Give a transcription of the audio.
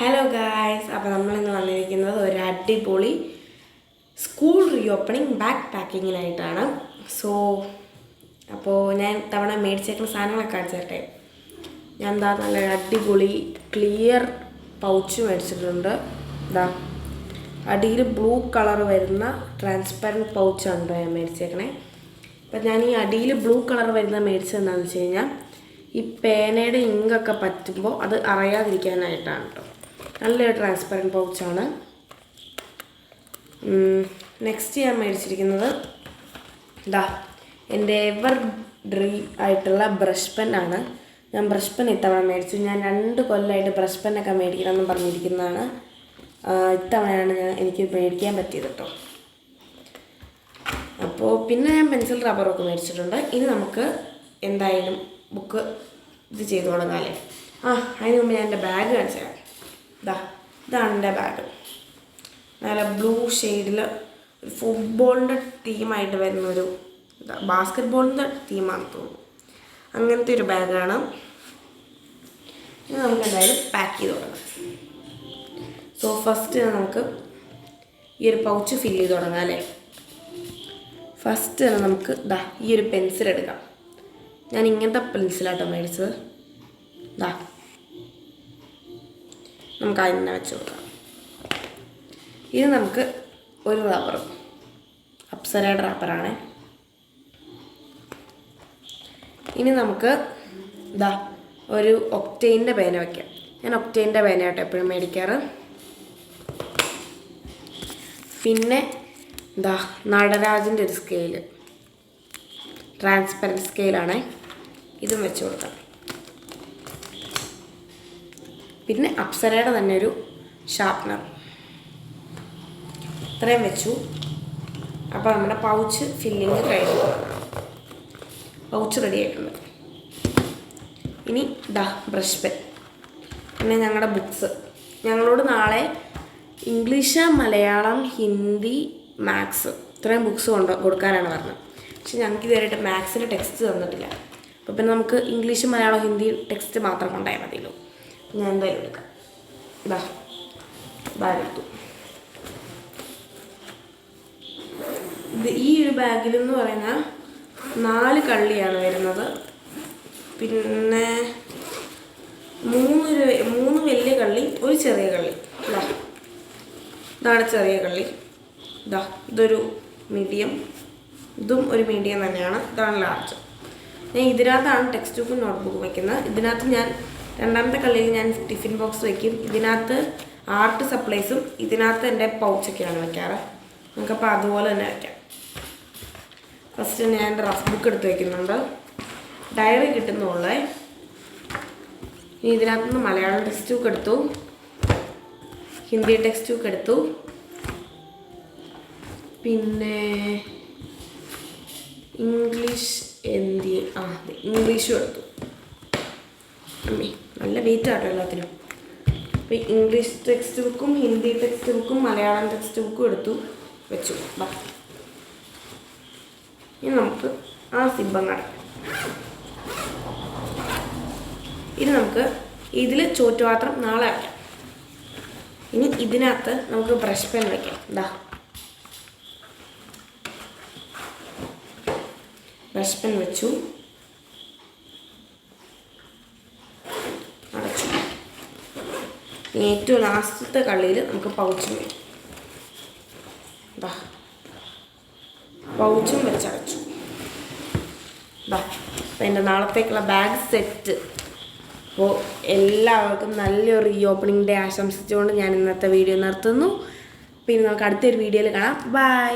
Hello guys, അപ്പോൾ നമ്മളിന്ന് വന്നിരിക്കുന്നത് ഒരു അടിപൊളി സ്കൂൾ റീഓപ്പണിംഗ് ബാക്ക് പാക്കിങ്ങിനായിട്ടാണ്. അപ്പോൾ ഞാൻ തവണ മേടിച്ചേക്കുന്ന സാധനങ്ങളൊക്കെ കാണിച്ചു തരട്ടെ. ഞാൻ നല്ല അടിപൊളി ക്ലിയർ പൗച്ച് മേടിച്ചിട്ടുണ്ട്. അടിയിൽ ബ്ലൂ കളർ വരുന്ന ട്രാൻസ്പെറൻറ്റ് പൗച്ചാണ് ഞാൻ മേടിച്ചേക്കണേ. അപ്പം ഞാൻ ഈ അടിയിൽ ബ്ലൂ കളർ വരുന്ന മേടിച്ചതെന്താണെന്ന് വെച്ച് കഴിഞ്ഞാൽ ഈ പേനയുടെ ഇങ്കൊക്കെ പറ്റുമ്പോൾ അത് അറിയാതിരിക്കാനായിട്ടാണ് കേട്ടോ. നല്ലൊരു ട്രാൻസ്പെറൻറ്റ് പൗച്ചാണ്. നെക്സ്റ്റ് ഞാൻ മേടിച്ചിരിക്കുന്നത് എൻ്റെ എവർ ഡ്രീം ആയിട്ടുള്ള ബ്രഷ് പെന്നാണ്. ഞാൻ ബ്രഷ് പെൻ ഇത്തവണ മേടിച്ചു. ഞാൻ 2 കൊല്ലമായിട്ട് ബ്രഷ് പെന്നൊക്കെ മേടിക്കണമെന്ന് പറഞ്ഞിരിക്കുന്നതാണ്. ഇത്തവണയാണ് എനിക്ക് മേടിക്കാൻ പറ്റിയത് കേട്ടോ. അപ്പോൾ പിന്നെ ഞാൻ പെൻസിൽ റബ്ബറൊക്കെ മേടിച്ചിട്ടുണ്ട്. ഇനി നമുക്ക് എന്തായാലും ബുക്ക് ഇത് ചെയ്ത് തുടങ്ങാമല്ലേ. അതിന് മുമ്പ് ഞാൻ എൻ്റെ ബാഗ് കാണിച്ചു തരാം. ഇതാണ് എൻ്റെ ബാഗ്. നല്ല ബ്ലൂ ഷെയ്ഡിൽ ഫുട്ബോളിൻ്റെ തീമായിട്ട് വരുന്നൊരു ബാസ്കറ്റ് ബോളിൻ്റെ തീമാണെന്ന് തോന്നുന്നു. അങ്ങനത്തെ ഒരു ബാഗാണ്. ഇനി നമുക്ക് എന്തായാലും പാക്ക് ചെയ്ത് തുടങ്ങാം. ഫസ്റ്റ് നമുക്ക് ഈ ഒരു പൗച്ച് ഫില്ല് ചെയ്ത് തുടങ്ങാം അല്ലേ. ഫസ്റ്റ് തന്നെ നമുക്ക് ഈ ഒരു പെൻസിൽ എടുക്കാം. ഞാൻ ഇങ്ങനത്തെ പെൻസിലാട്ടോ മേടിച്ചത്. നമുക്ക് അതിനെ വെച്ച് കൊടുക്കാം. ഇത് നമുക്ക് ഒരു റബ്ബറും അപ്സരയുടെ റബ്ബറാണ്. ഇനി നമുക്ക് ഒരു ഒക്ടെയിൻ്റെ പേന വയ്ക്കാം. ഞാൻ ഒക്ടെയിൻ്റെ പേനയാട്ടോ എപ്പോഴും മേടിക്കാറ്. പിന്നെ നടരാജിൻ്റെ ഒരു സ്കെയില്, ട്രാൻസ്പെറൻറ്റ് സ്കെയിലാണേ. ഇതും വെച്ച് കൊടുക്കാം. പിന്നെ അപ്സരയുടെ തന്നെ ഒരു ഷാർപ്നർ. ഇത്രയും വെച്ചു. അപ്പോൾ നമ്മുടെ പൗച്ച് ഫില്ലിങ് കഴിഞ്ഞു. പൗച്ച് റെഡി ആയിട്ടുണ്ട്. ഇനി ബ്രഷ് പെൻ. പിന്നെ ഞങ്ങളുടെ ബുക്സ്. ഞങ്ങളോട് നാളെ ഇംഗ്ലീഷ്, മലയാളം, ഹിന്ദി, മാത്സ് ഇത്രയും ബുക്സ് കൊടുക്കാനാണ് പറഞ്ഞത്. പക്ഷെ ഞങ്ങൾക്ക് ഇതുവരെയായിട്ട് മാത്സിൻ്റെ ടെക്സ്റ്റ് തന്നിട്ടില്ല. അപ്പോൾ പിന്നെ നമുക്ക് ഇംഗ്ലീഷ്, മലയാളം, ഹിന്ദി ടെക്സ്റ്റ് മാത്രം കൊണ്ടായാൽ മതിയല്ലോ. ഞാൻ എന്തായാലും എടുക്കാം. എടുത്തു. ഈ ഒരു ബാഗിലെന്ന് പറയുന്ന 4 കള്ളിയാണ് വരുന്നത്. പിന്നെ 3 വലിയ കള്ളി, ഒരു ചെറിയ കള്ളി. ഇതാണ് ചെറിയ കള്ളി. ഇതൊരു മീഡിയം, ഇതും ഒരു മീഡിയം തന്നെയാണ്. ഇതാണ് ലാർജ്. ഞാൻ ഇതിനകത്താണ് ടെക്സ്റ്റ് ബുക്കും നോട്ട്ബുക്കും വയ്ക്കുന്നത്. ഇതിനകത്ത് ഞാൻ രണ്ടാമത്തെ കള്ളിയിൽ ഞാൻ ടിഫിൻ ബോക്സ് വയ്ക്കും. ഇതിനകത്ത് ആർട്ട് സപ്ലൈസും ഇതിനകത്ത് എൻ്റെ പൗച്ചൊക്കെയാണ് വയ്ക്കാറ്. നമുക്കപ്പോൾ അതുപോലെ തന്നെ വയ്ക്കാം. ഫസ്റ്റ് ഞാൻ എൻ്റെ റഫ് ബുക്ക് എടുത്ത് വയ്ക്കുന്നുണ്ട്. ഡയറി കിട്ടുന്നുള്ളേ. ഇനി ഇതിനകത്തുനിന്ന് മലയാളം ടെക്സ്റ്റ് ബുക്ക് എടുത്തു, ഹിന്ദി ടെക്സ്റ്റ് ബുക്ക് എടുത്തു, പിന്നെ ഇംഗ്ലീഷും എടുത്തു. നല്ല വെയിറ്റ് ആട്ടോ എല്ലാത്തിനും. അപ്പോൾ ഇംഗ്ലീഷ് ടെക്സ്റ്റ് ബുക്കും ഹിന്ദി ടെക്സ്റ്റ് ബുക്കും മലയാളം ടെക്സ്റ്റ് ബുക്കും എടുത്തു വെച്ചു. ഇനി നമുക്ക് സിബ്ബം അടയ്ക്കാം. ഇനി നമുക്ക് ഇതിൽ ചോറ്റുപാത്രം നാളെ വയ്ക്കാം. ഇനി ഇതിനകത്ത് നമുക്ക് ബ്രഷ് പെൻ വയ്ക്കാം. ബ്രഷ് പെൻ വെച്ചു, അടച്ചു. ഏറ്റവും ലാസ്റ്റത്തെ കള്ളിയിൽ നമുക്ക് പൗച്ചും വയ്ക്കും. പൗച്ചും വെച്ചടച്ചു. അപ്പം എൻ്റെ നാളത്തേക്കുള്ള ബാഗ് സെറ്റ്. അപ്പോൾ എല്ലാവർക്കും നല്ലൊരു റീഓപ്പണിംഗ് ഡേ ആശംസിച്ചുകൊണ്ട് ഞാൻ ഇന്നത്തെ വീഡിയോ നിർത്തുന്നു. പിന്നെ നമുക്ക് അടുത്തൊരു വീഡിയോയിൽ കാണാം. ബൈ.